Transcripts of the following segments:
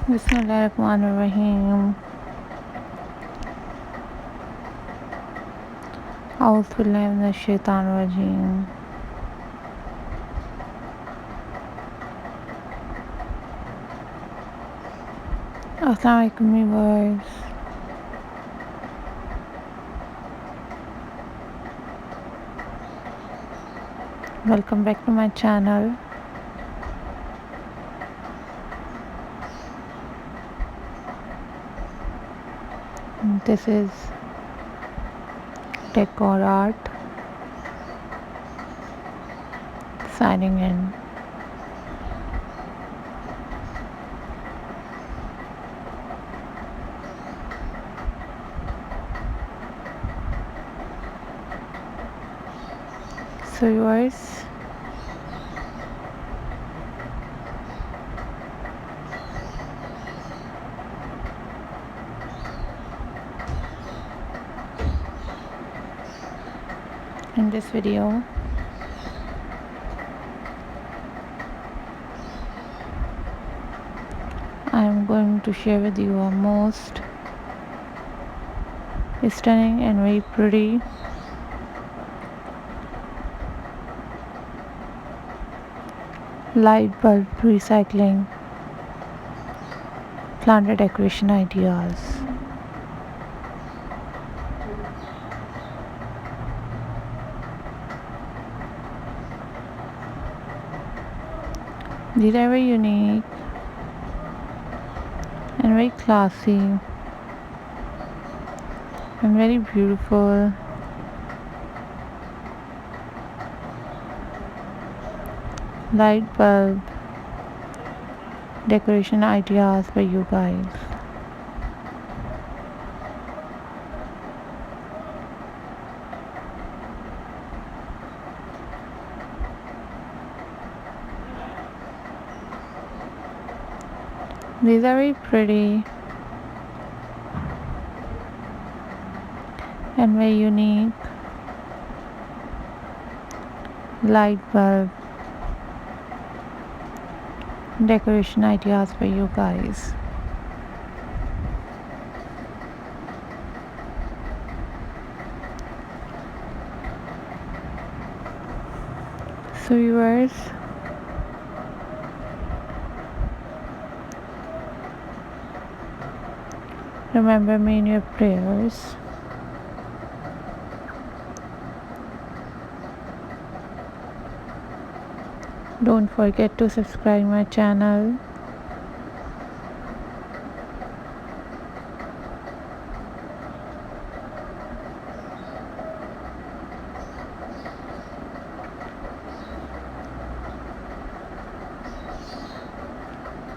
बिस्मिल्लाहिर्रहमानिर्रहीम। औज़ु बिल्लाहि मिनश शैतानिर रजीम। अस्सलाम वालेकुम viewers. Welcome back to my channel. This is Decor Art signing in. So viewers, in this video I am going to share with you a most stunning and very pretty light bulb recycling planter decoration ideas. These are very unique and very classy and very beautiful light bulb decoration ideas for you guys. These are very pretty and very unique light bulb decoration ideas for you guys. So viewers, remember me in your prayers. Don't forget to subscribe my channel.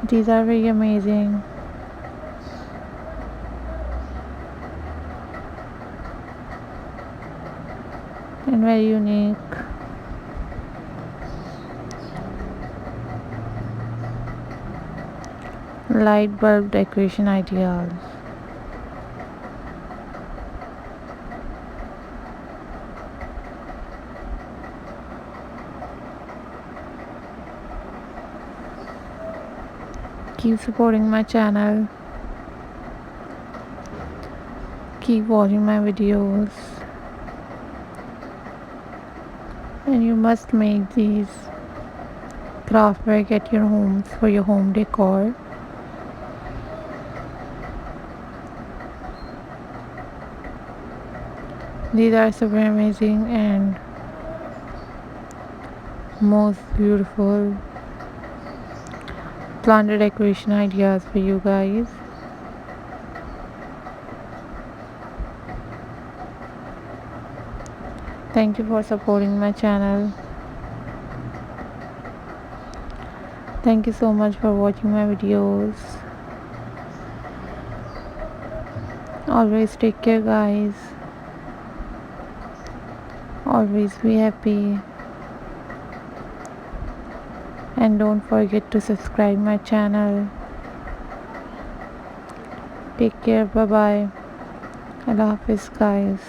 These are very amazing and very unique light bulb decoration ideas. Keep supporting my channel, keep watching my videos, and you must make these craft work at your homes for your home decor. These are super amazing and most beautiful planter decoration ideas for you guys. Thank you for supporting my channel. Thank you so much for watching my videos. Always take care guys. Always be happy. And don't forget to subscribe my channel. Take care. Bye bye. Allah Hafiz guys.